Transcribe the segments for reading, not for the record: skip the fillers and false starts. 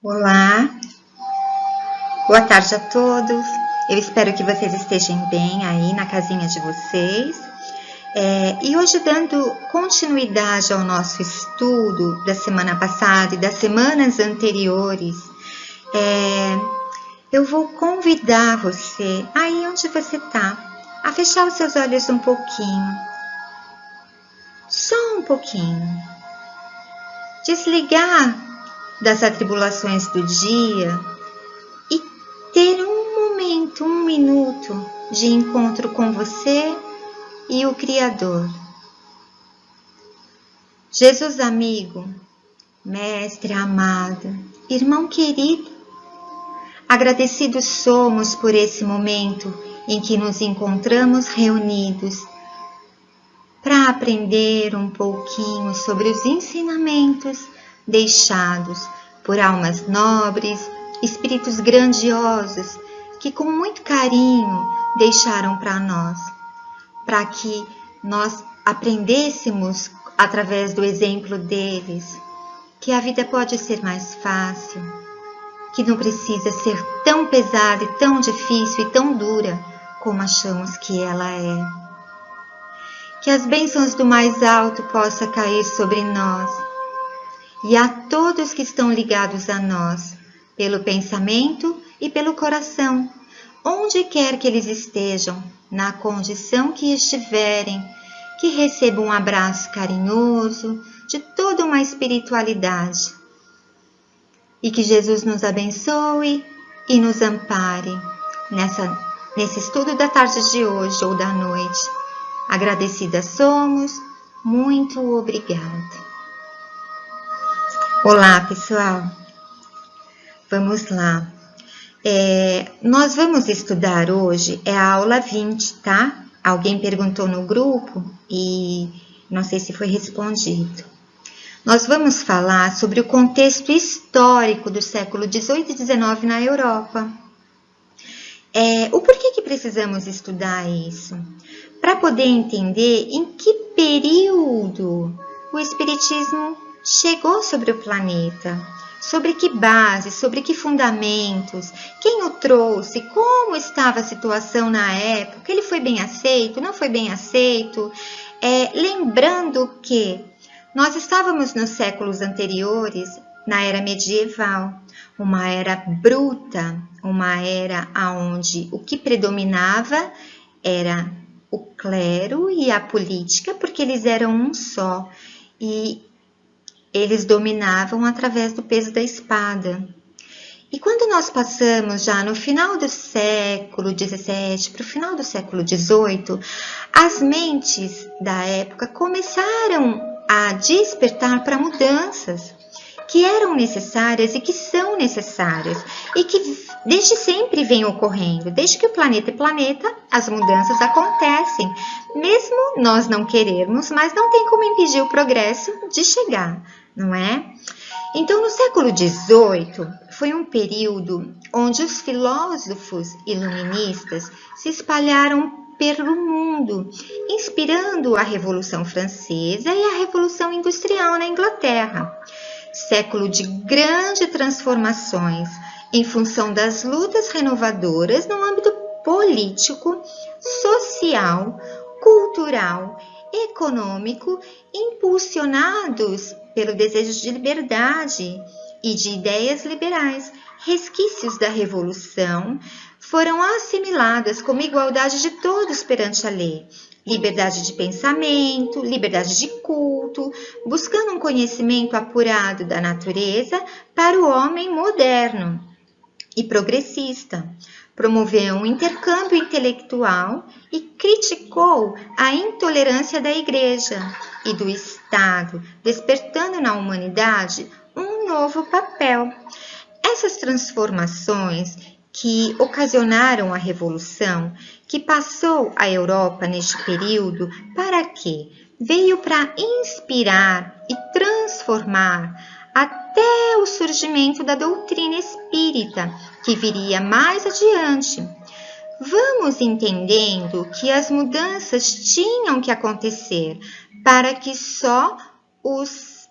Olá, boa tarde a todos. Eu espero que vocês estejam bem aí na casinha de vocês. E hoje, dando continuidade ao nosso estudo da semana passada e das semanas anteriores, eu vou convidar você, aí onde você está, a fechar os seus olhos um pouquinho. Só um pouquinho. Desligar das atribulações do dia e ter um minuto de encontro com você e o Criador. Jesus amigo, mestre amado, irmão querido, agradecidos somos por esse momento em que nos encontramos reunidos para aprender um pouquinho sobre os ensinamentos deixados por almas nobres, espíritos grandiosos que com muito carinho deixaram para nós, para que nós aprendêssemos através do exemplo deles que a vida pode ser mais fácil, que não precisa ser tão pesada e tão difícil e tão dura como achamos que ela é. Que as bênçãos do mais alto possam cair sobre nós e a todos que estão ligados a nós, pelo pensamento e pelo coração, onde quer que eles estejam, na condição que estiverem, que recebam um abraço carinhoso de toda uma espiritualidade. E que Jesus nos abençoe e nos ampare nesse estudo da tarde de hoje ou da noite. Agradecidas somos, muito obrigada. Olá, pessoal. Vamos lá. Nós vamos estudar hoje, a aula 20, tá? Alguém perguntou no grupo e não sei se foi respondido. Nós vamos falar sobre o contexto histórico do século XVIII e XIX na Europa. O porquê que precisamos estudar isso? Para poder entender em que período o Espiritismo chegou sobre o planeta, sobre que base, sobre que fundamentos, quem o trouxe, como estava a situação na época, ele foi bem aceito, não foi bem aceito. Lembrando que nós estávamos nos séculos anteriores, na era medieval, uma era bruta, uma era onde o que predominava era o clero e a política, porque eles eram um só e eles dominavam através do peso da espada. E quando nós passamos já no final do século XVII para o final do século XVIII, as mentes da época começaram a despertar para mudanças que eram necessárias e que são necessárias e que desde sempre vem ocorrendo. Desde que o planeta é planeta, as mudanças acontecem. Mesmo nós não querermos, mas não tem como impedir o progresso de chegar, não é? Então, no século XVIII, foi um período onde os filósofos iluministas se espalharam pelo mundo, inspirando a Revolução Francesa e a Revolução Industrial na Inglaterra. Século de grandes transformações em função das lutas renovadoras no âmbito político, social, cultural, econômico, impulsionados pelo desejo de liberdade e de ideias liberais. Resquícios da Revolução foram assimiladas como igualdade de todos perante a lei, liberdade de pensamento, liberdade de culto, buscando um conhecimento apurado da natureza para o homem moderno e progressista. Promoveu um intercâmbio intelectual e criticou a intolerância da Igreja e do Estado, despertando na humanidade um novo papel. Essas transformações que ocasionaram a Revolução, que passou a Europa neste período, para quê? Veio para inspirar e transformar até o surgimento da doutrina espírita, que viria mais adiante. Vamos entendendo que as mudanças tinham que acontecer para que só os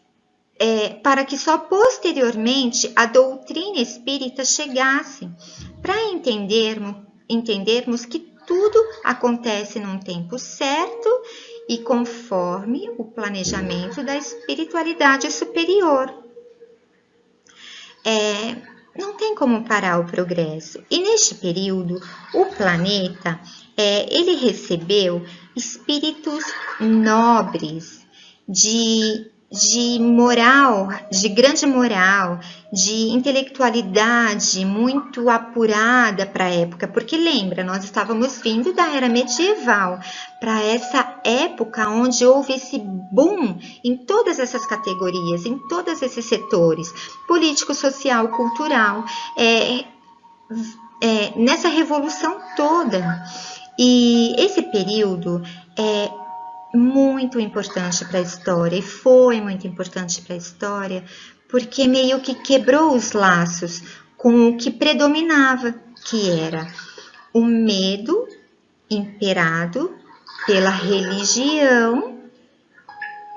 para que só posteriormente a doutrina espírita chegasse, para entendermos que tudo acontece num tempo certo e conforme o planejamento da espiritualidade superior. Não tem como parar o progresso. E neste período, o planeta, ele recebeu espíritos nobres, de moral, de grande moral, de intelectualidade muito apurada para a época, porque lembra, nós estávamos vindo da era medieval para essa época onde houve esse boom em todas essas categorias, em todos esses setores, político, social, cultural, nessa revolução toda. E esse período é muito importante para a história, e foi muito importante para a história, porque meio que quebrou os laços com o que predominava, que era o medo imperado pela religião,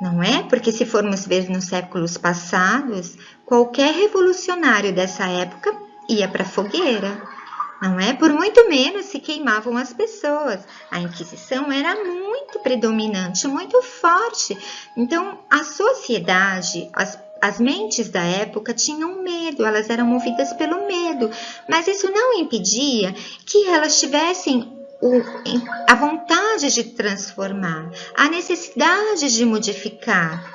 não é? Porque se formos ver nos séculos passados, qualquer revolucionário dessa época ia para a fogueira. Não é? Por muito menos se queimavam as pessoas. A Inquisição era muito predominante, muito forte. Então, a sociedade, as mentes da época tinham medo, elas eram movidas pelo medo. Mas isso não impedia que elas tivessem a vontade de transformar, a necessidade de modificar.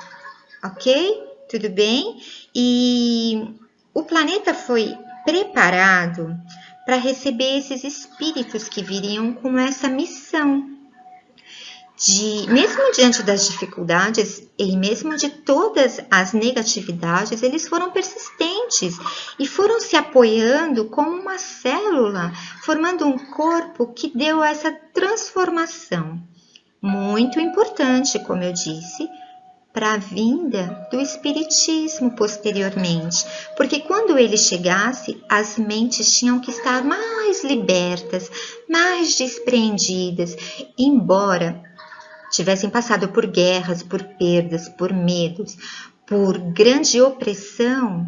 Ok? Tudo bem? E o planeta foi preparado para receber esses espíritos que viriam com essa missão mesmo diante das dificuldades e mesmo de todas as negatividades, eles foram persistentes e foram se apoiando como uma célula, formando um corpo que deu essa transformação. Muito importante, como eu disse, para a vinda do espiritismo posteriormente, porque quando ele chegasse, as mentes tinham que estar mais libertas, mais despreendidas, embora tivessem passado por guerras, por perdas, por medos, por grande opressão,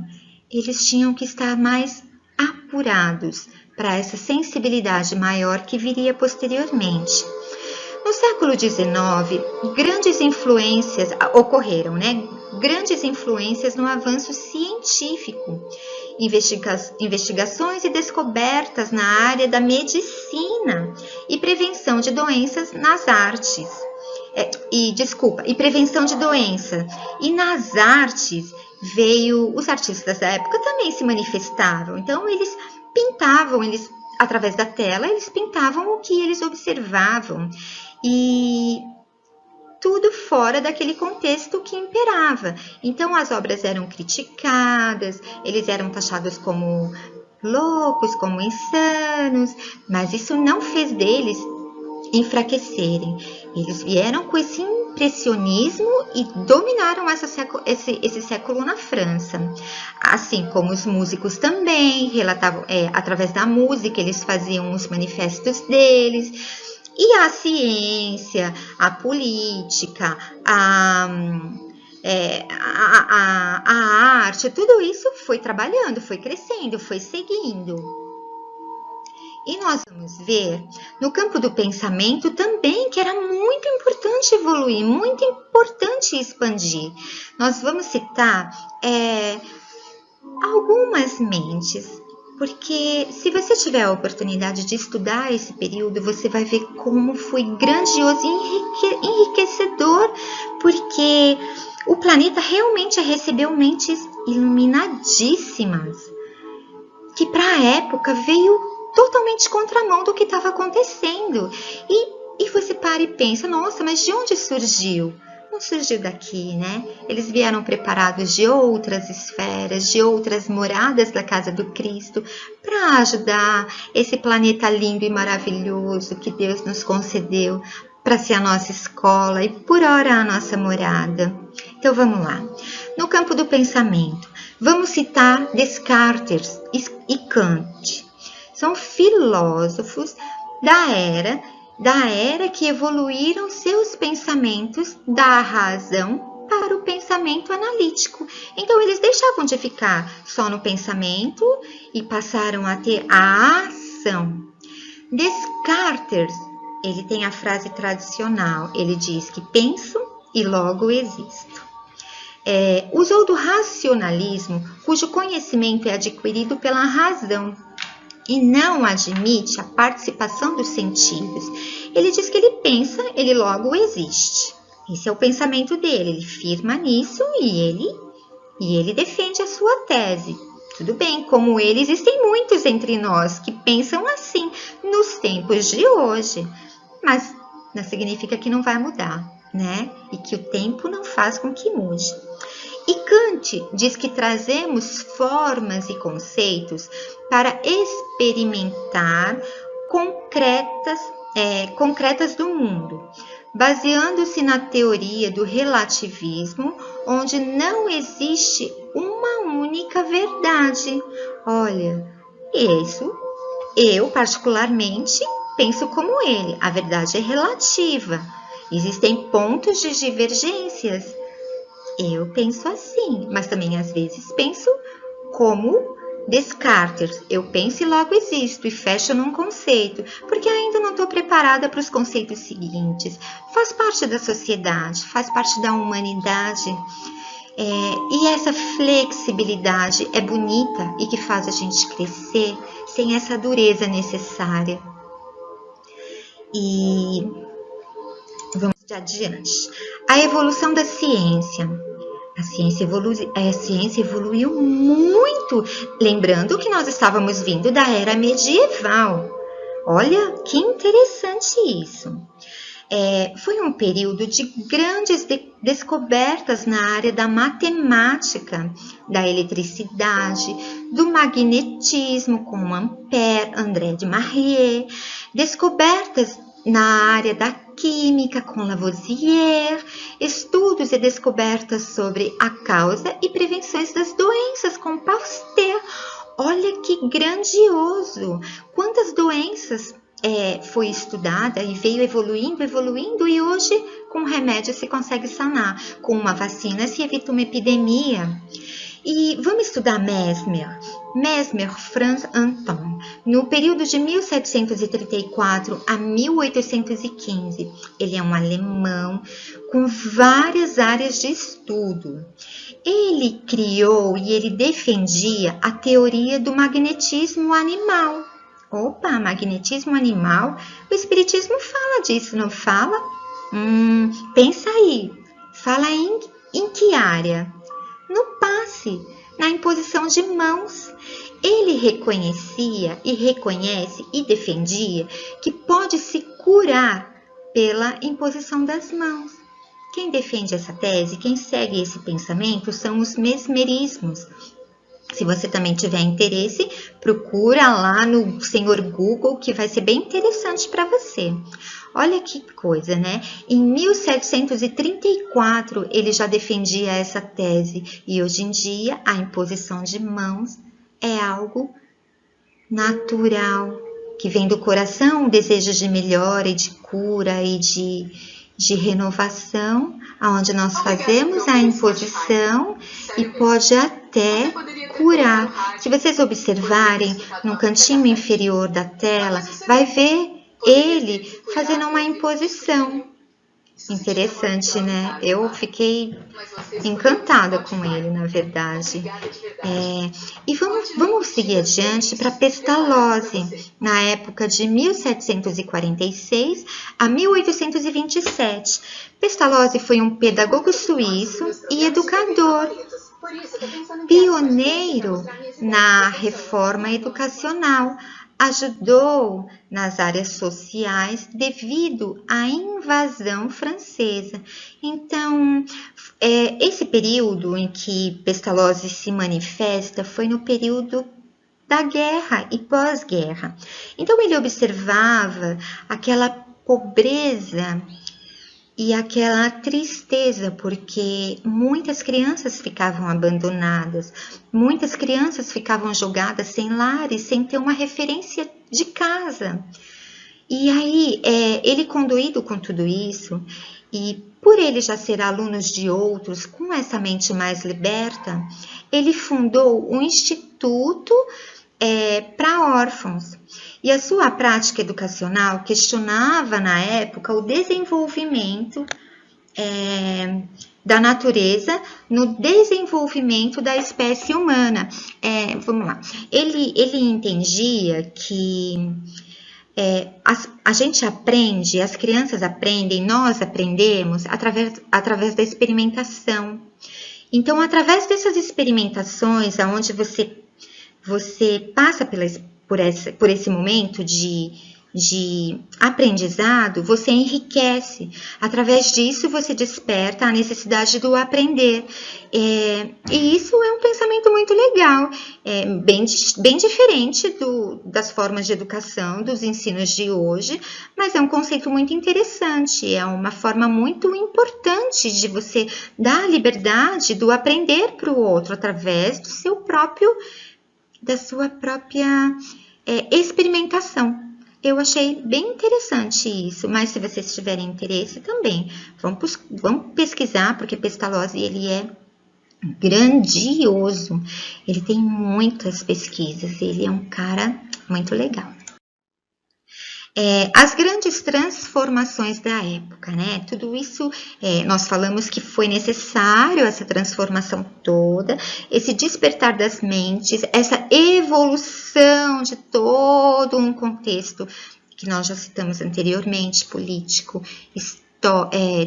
eles tinham que estar mais apurados para essa sensibilidade maior que viria posteriormente. No século XIX, grandes influências ocorreram, Grandes influências no avanço científico, investigações e descobertas na área da medicina e prevenção de doenças nas artes. E prevenção de doença. E nas artes os artistas da época também se manifestavam. Então eles pintavam, através da tela, eles pintavam o que eles observavam. E tudo fora daquele contexto que imperava. Então as obras eram criticadas, eles eram taxados como loucos, como insanos, mas isso não fez deles enfraquecerem. Eles vieram com esse impressionismo e dominaram esse século na França. Assim como os músicos também relatavam, através da música, eles faziam os manifestos deles. E a ciência, a política, a arte, tudo isso foi trabalhando, foi crescendo, foi seguindo. E nós vamos ver no campo do pensamento também que era muito importante evoluir, muito importante expandir. Nós vamos citar algumas mentes, porque se você tiver a oportunidade de estudar esse período, você vai ver como foi grandioso e enriquecedor, porque o planeta realmente recebeu mentes iluminadíssimas, que para a época veio totalmente contramão do que estava acontecendo. E você para e pensa, nossa, mas de onde surgiu? Não surgiu daqui, né? Eles vieram preparados de outras esferas, de outras moradas da casa do Cristo, para ajudar esse planeta lindo e maravilhoso que Deus nos concedeu para ser a nossa escola e por hora a nossa morada. Então vamos lá. No campo do pensamento, vamos citar Descartes e Kant. São filósofos da era que evoluíram seus pensamentos da razão para o pensamento analítico. Então, eles deixavam de ficar só no pensamento e passaram a ter a ação. Descartes, ele tem a frase tradicional, ele diz que penso e logo existo. Usou do racionalismo, cujo conhecimento é adquirido pela razão e não admite a participação dos sentidos. Ele diz que ele pensa, ele logo existe. Esse é o pensamento dele, ele firma nisso e ele defende a sua tese. Tudo bem, como ele, existem muitos entre nós que pensam assim nos tempos de hoje, mas não significa que não vai mudar, né? E que o tempo não faz com que mude. E Kant diz que trazemos formas e conceitos para experimentar concretas do mundo, baseando-se na teoria do relativismo, onde não existe uma única verdade. Olha, isso eu particularmente penso como ele. A verdade é relativa. Existem pontos de divergências. Eu penso assim, mas também às vezes penso como Descartes. Eu penso e logo existo e fecho num conceito, porque ainda não estou preparada para os conceitos seguintes. Faz parte da sociedade, faz parte da humanidade. E essa flexibilidade é bonita e que faz a gente crescer sem essa dureza necessária. E vamos adiante. A evolução da ciência. A ciência evoluiu muito, lembrando que nós estávamos vindo da era medieval. Olha, que interessante isso. Foi um período de grandes descobertas na área da matemática, da eletricidade, do magnetismo com Ampère, André de Marrier, descobertas na área da química com Lavoisier, estudos e descobertas sobre a causa e prevenções das doenças com Pasteur. Olha que grandioso! Quantas doenças foi estudada e veio evoluindo e hoje com remédio se consegue sanar. Com uma vacina se evita uma epidemia. E vamos estudar Mesmer. Mesmer, Franz Anton, no período de 1734 a 1815. Ele é um alemão com várias áreas de estudo. Ele criou e ele defendia a teoria do magnetismo animal. Opa, magnetismo animal? O espiritismo fala disso, não fala? Pensa aí. Fala em que área? No passe, na imposição de mãos. Ele reconhecia e reconhece e defendia que pode se curar pela imposição das mãos. Quem defende essa tese, quem segue esse pensamento são os mesmerismos. Se você também tiver interesse, procura lá no Senhor Google, que vai ser bem interessante para você. Olha que coisa, né? Em 1734, ele já defendia essa tese. E hoje em dia, a imposição de mãos é algo natural, que vem do coração, um desejo de melhora e de cura e de renovação, onde nós fazemos a imposição e pode até curar. Se vocês observarem no cantinho inferior da tela, vai ver ele fazendo uma imposição. Interessante, né? Eu fiquei encantada com ele, na verdade. E vamos seguir adiante para Pestalozzi, na época de 1746 a 1827. Pestalozzi foi um pedagogo suíço e educador, pioneiro na reforma educacional. Ajudou nas áreas sociais devido à invasão francesa. Então, esse período em que Pestalozzi se manifesta foi no período da guerra e pós-guerra. Então, ele observava aquela pobreza e aquela tristeza, porque muitas crianças ficavam abandonadas, muitas crianças ficavam jogadas sem lar e sem ter uma referência de casa. E aí, ele conduído com tudo isso, e por ele já ser aluno de outros, com essa mente mais liberta, ele fundou um instituto para órfãos. E a sua prática educacional questionava, na época, o desenvolvimento da natureza no desenvolvimento da espécie humana. Vamos lá. Ele entendia que a gente aprende, as crianças aprendem, nós aprendemos através da experimentação. Então, através dessas experimentações, onde você passa por esse momento de aprendizado, você enriquece. Através disso, você desperta a necessidade do aprender. E isso é um pensamento muito legal, bem diferente das formas de educação, dos ensinos de hoje, mas é um conceito muito interessante, é uma forma muito importante de você dar a liberdade do aprender para o outro, através da sua própria experimentação. Eu achei bem interessante isso, mas se vocês tiverem interesse também, vamos pesquisar, porque Pestalozzi ele é grandioso, ele tem muitas pesquisas, ele é um cara muito legal. As grandes transformações da época, né? Tudo isso, nós falamos que foi necessário essa transformação toda, esse despertar das mentes, essa evolução de todo um contexto que nós já citamos anteriormente, político,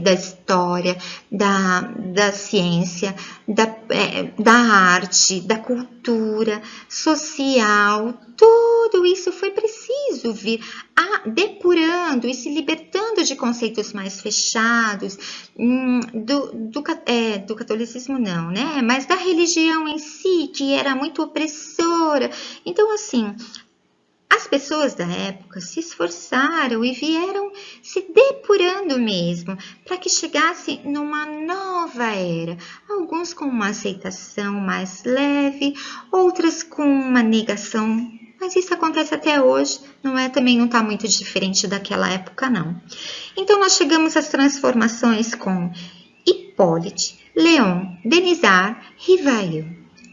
da história, da ciência, da arte, da cultura, social, tudo isso foi preciso vir depurando e se libertando de conceitos mais fechados, do catolicismo não, né? Mas da religião em si, que era muito opressora. Então, assim, as pessoas da época se esforçaram e vieram se depurando mesmo, para que chegasse numa nova era. Alguns com uma aceitação mais leve, outras com uma negação. Mas isso acontece até hoje, também não está muito diferente daquela época, não. Então, nós chegamos às transformações com Hippolyte Léon Denisard Rivail,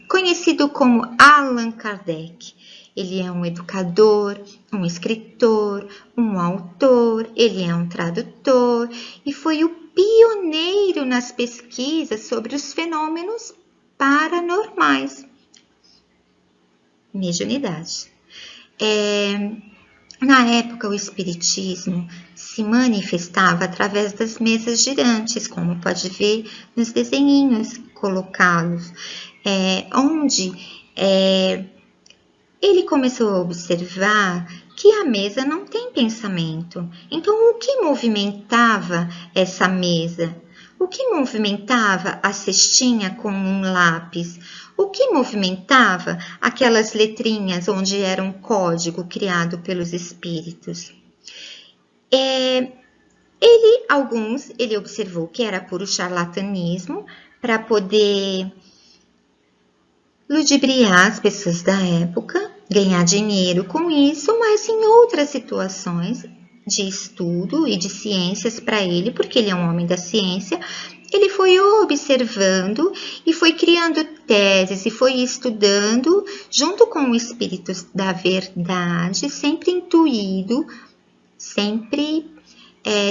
conhecido como Allan Kardec. Ele é um educador, um escritor, um autor, ele é um tradutor e foi o pioneiro nas pesquisas sobre os fenômenos paranormais. Mediunidade. Na época, o espiritismo se manifestava através das mesas girantes, como pode ver nos desenhinhos colocados, onde ele começou a observar que a mesa não tem pensamento. Então, o que movimentava essa mesa? O que movimentava a cestinha com um lápis? O que movimentava aquelas letrinhas onde era um código criado pelos espíritos? Ele observou que era puro charlatanismo para poder ludibriar as pessoas da época, ganhar dinheiro com isso, mas em outras situações de estudo e de ciências para ele, porque ele é um homem da ciência, ele foi observando e foi criando teses e foi estudando junto com espíritos da verdade, sempre intuído, sempre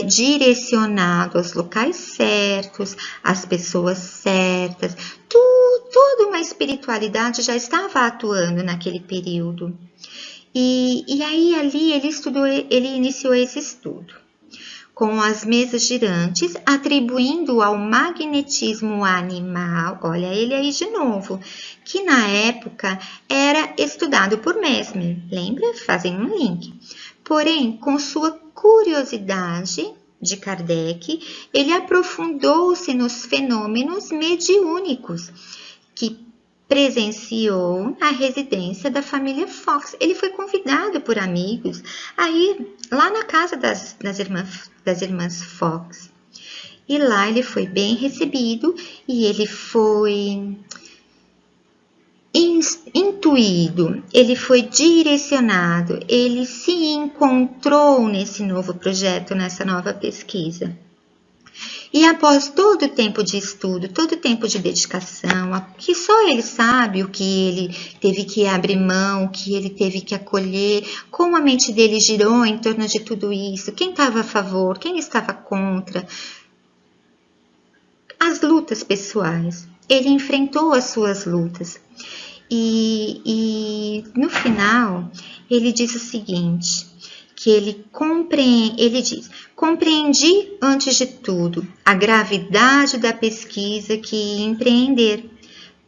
direcionado aos locais certos, às pessoas certas. Toda uma espiritualidade já estava atuando naquele período. E aí ali ele iniciou esse estudo com as mesas girantes, atribuindo ao magnetismo animal, olha ele aí de novo, que na época era estudado por Mesmer, lembra? Fazem um link. Porém, com sua curiosidade de Kardec, ele aprofundou-se nos fenômenos mediúnicos que presenciou na residência da família Fox. Ele foi convidado por amigos a ir lá na casa das irmãs Fox. E lá ele foi bem recebido e ele foi intuído, ele foi direcionado, ele se encontrou nesse novo projeto, nessa nova pesquisa. E após todo o tempo de estudo, todo o tempo de dedicação, que só ele sabe o que ele teve que abrir mão, o que ele teve que acolher, como a mente dele girou em torno de tudo isso, quem estava a favor, quem estava contra, as lutas pessoais. Ele enfrentou as suas lutas. E no final, ele diz o seguinte, que ele diz, compreendi antes de tudo a gravidade da pesquisa que ia empreender.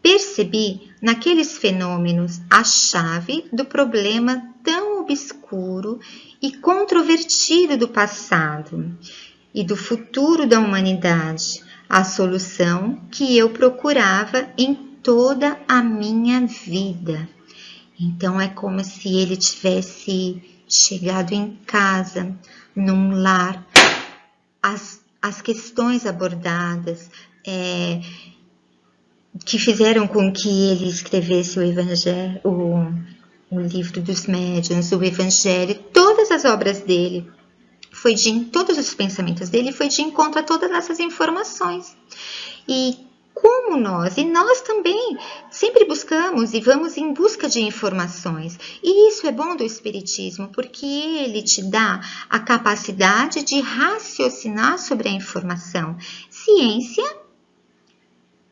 Percebi naqueles fenômenos a chave do problema tão obscuro e controvertido do passado e do futuro da humanidade, a solução que eu procurava em toda a minha vida. Então é como se ele tivesse chegado em casa, num lar, as questões abordadas que fizeram com que ele escrevesse o Evangelho, o livro dos médiuns, o Evangelho, todas as obras dele, todos os pensamentos dele foi de encontro a todas essas informações. E como nós também sempre buscamos e vamos em busca de informações. E isso é bom do Espiritismo, porque ele te dá a capacidade de raciocinar sobre a informação. Ciência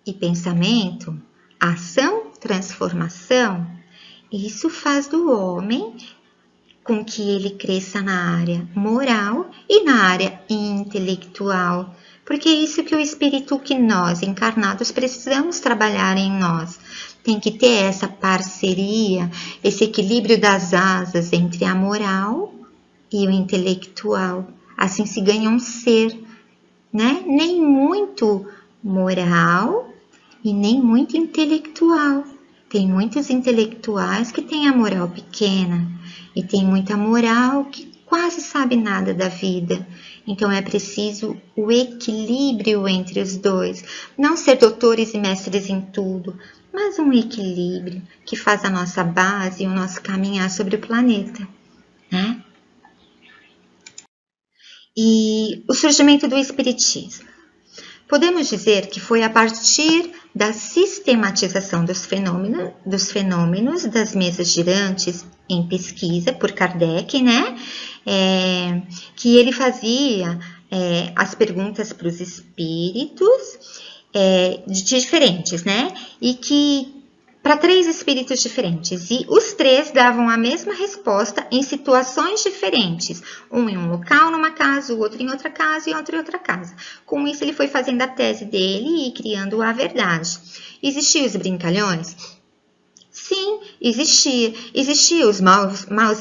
e pensamento, ação, transformação, isso faz do homem com que ele cresça na área moral e na área intelectual. Porque é isso que o espírito que nós, encarnados, precisamos trabalhar em nós. Tem que ter essa parceria, esse equilíbrio das asas entre a moral e o intelectual. Assim se ganha um ser, né? Nem muito moral e nem muito intelectual. Tem muitos intelectuais que têm a moral pequena e tem muita moral que quase sabe nada da vida. Então é preciso o equilíbrio entre os dois. Não ser doutores e mestres em tudo, mas um equilíbrio que faz a nossa base e o nosso caminhar sobre o planeta, né? E o surgimento do Espiritismo. Podemos dizer que foi a partir da sistematização dos fenômenos das mesas girantes em pesquisa por Kardec, né? Que ele fazia as perguntas para os espíritos diferentes, né? E que para 3 espíritos diferentes, e os 3 davam a mesma resposta em situações diferentes, um em um local, numa casa, o outro em outra casa e outro em outra casa. Com isso, ele foi fazendo a tese dele e criando a verdade. Existiam os brincalhões? Sim, existia. Existiam os mal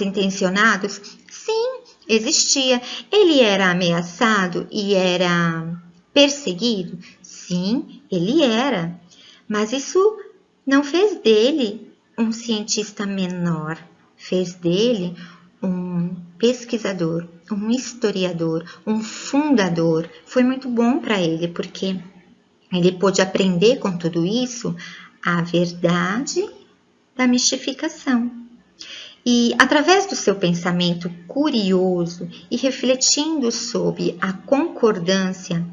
intencionados? Sim, existia. Ele era ameaçado e era perseguido? Sim, ele era. Mas isso não fez dele um cientista menor, fez dele um pesquisador, um historiador, um fundador. Foi muito bom para ele, porque ele pôde aprender com tudo isso a verdade da mistificação. E através do seu pensamento curioso e refletindo sobre a concordância,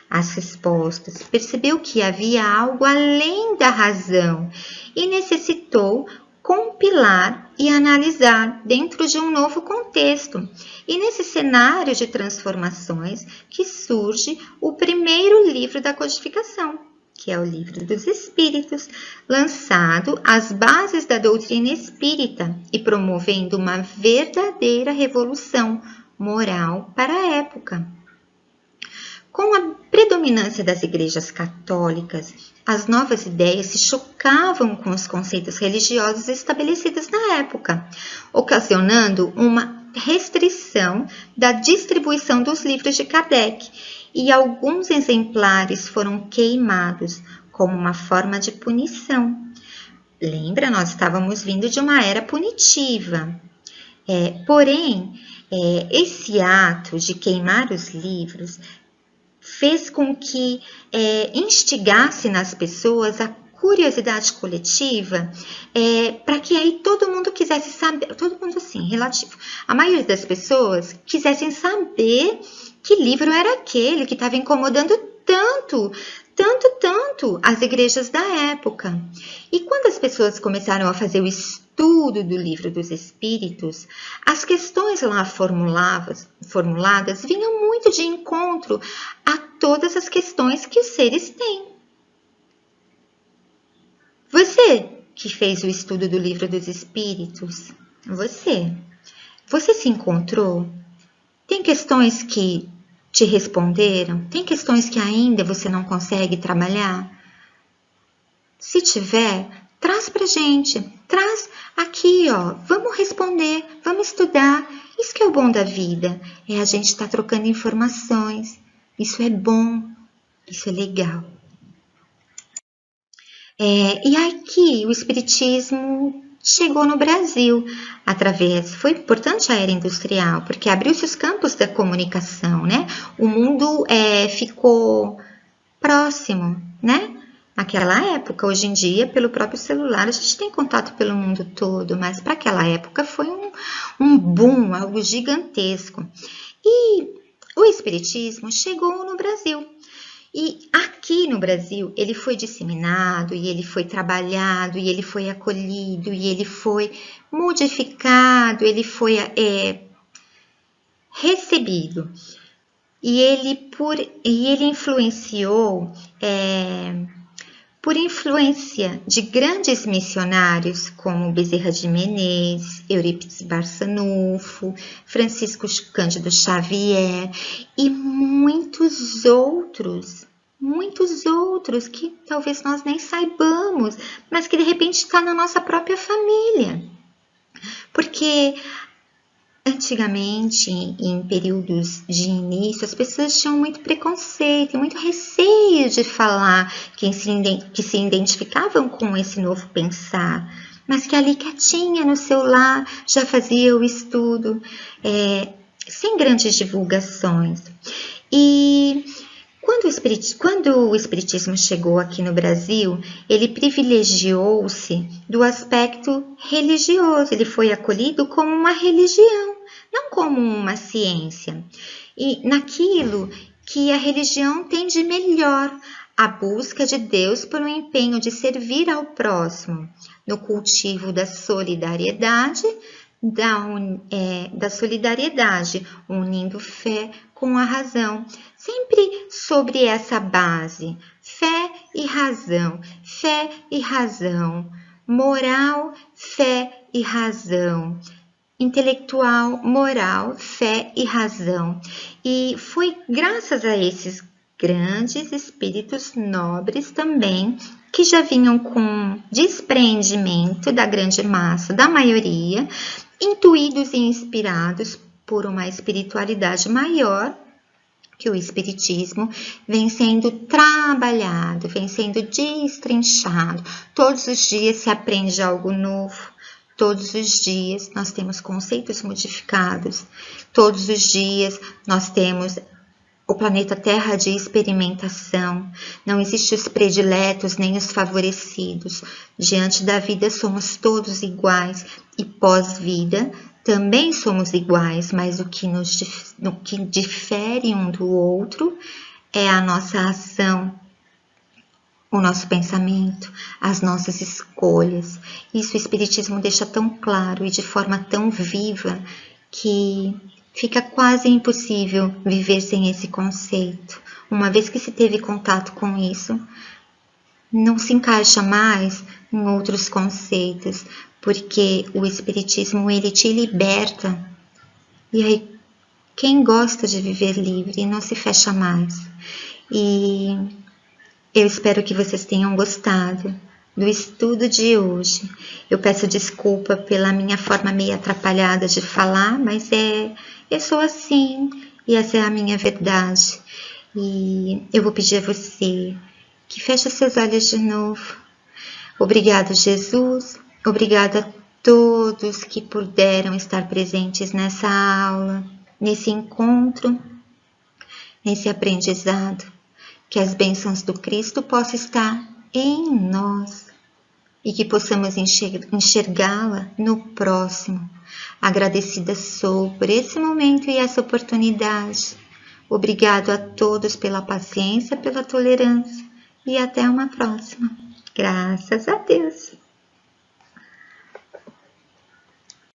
as respostas, percebeu que havia algo além da razão e necessitou compilar e analisar dentro de um novo contexto. E nesse cenário de transformações que surge o primeiro livro da codificação, que é o Livro dos Espíritos, lançado às bases da doutrina espírita e promovendo uma verdadeira revolução moral para a época. Com a predominância das igrejas católicas, as novas ideias se chocavam com os conceitos religiosos estabelecidos na época, ocasionando uma restrição da distribuição dos livros de Kardec, e alguns exemplares foram queimados como uma forma de punição. Lembra, nós estávamos vindo de uma era punitiva. Porém, esse ato de queimar os livros fez com que instigasse nas pessoas a curiosidade coletiva, para que aí todo mundo quisesse saber, todo mundo assim, relativo. A maioria das pessoas quisessem saber que livro era aquele que estava incomodando tanto as igrejas da época. E quando as pessoas começaram a fazer o estudo do Livro dos Espíritos, as questões lá formuladas vinham muito de encontro a todas as questões que os seres têm. Você que fez o estudo do Livro dos Espíritos, você se encontrou? Tem questões que te responderam? Tem questões que ainda você não consegue trabalhar? Se tiver, traz pra gente. Traz aqui, ó. Vamos responder, vamos estudar. Isso que é o bom da vida. É a gente estar trocando informações. Isso é bom. Isso é legal. E aqui o Espiritismo chegou no Brasil foi importante a era industrial, porque abriu-se os campos da comunicação, né? O mundo ficou próximo, né? Naquela época, hoje em dia, pelo próprio celular, a gente tem contato pelo mundo todo, mas para aquela época foi um boom, algo gigantesco. E o Espiritismo chegou no Brasil. E aqui no Brasil, ele foi disseminado, e ele foi trabalhado, e ele foi acolhido, e ele foi modificado, ele foi recebido. E ele influenciou, por influência de grandes missionários como Bezerra de Menezes, Eurípides Barçanufo, Francisco Cândido Xavier e muitos outros que talvez nós nem saibamos, mas que de repente está na nossa própria família. Porque antigamente, em períodos de início, as pessoas tinham muito preconceito, muito receio de falar que se identificavam com esse novo pensar, mas que ali quietinha no seu lar já fazia o estudo, sem grandes divulgações. E quando o Espiritismo chegou aqui no Brasil, ele privilegiou-se do aspecto religioso, ele foi acolhido como uma religião, não como uma ciência. E naquilo que a religião tem de melhor, a busca de Deus pelo empenho de servir ao próximo, no cultivo da solidariedade, unindo fé com a razão, sempre sobre essa base, fé e razão, moral, fé e razão, intelectual, moral, fé e razão. E foi graças a esses grandes espíritos nobres também, que já vinham com despreendimento da grande massa, da maioria, intuídos e inspirados por uma espiritualidade maior, que o Espiritismo vem sendo trabalhado, vem sendo destrinchado. Todos os dias se aprende algo novo, todos os dias nós temos conceitos modificados, todos os dias nós temos o planeta Terra de experimentação. Não existem os prediletos nem os favorecidos. Diante da vida somos todos iguais e pós-vida também somos iguais, mas o que difere um do outro é a nossa ação, o nosso pensamento, as nossas escolhas. Isso o Espiritismo deixa tão claro e de forma tão viva que fica quase impossível viver sem esse conceito. Uma vez que se teve contato com isso, não se encaixa mais em outros conceitos, porque o Espiritismo, ele te liberta. E aí, quem gosta de viver livre não se fecha mais. E eu espero que vocês tenham gostado do estudo de hoje. Eu peço desculpa pela minha forma meio atrapalhada de falar, mas eu sou assim, e essa é a minha verdade. E eu vou pedir a você que feche seus olhos de novo. Obrigado, Jesus. Obrigada a todos que puderam estar presentes nessa aula, nesse encontro, nesse aprendizado. Que as bênçãos do Cristo possam estar em nós e que possamos enxergá-la no próximo. Agradecida sou por esse momento e essa oportunidade. Obrigado a todos pela paciência, pela tolerância e até uma próxima. Graças a Deus.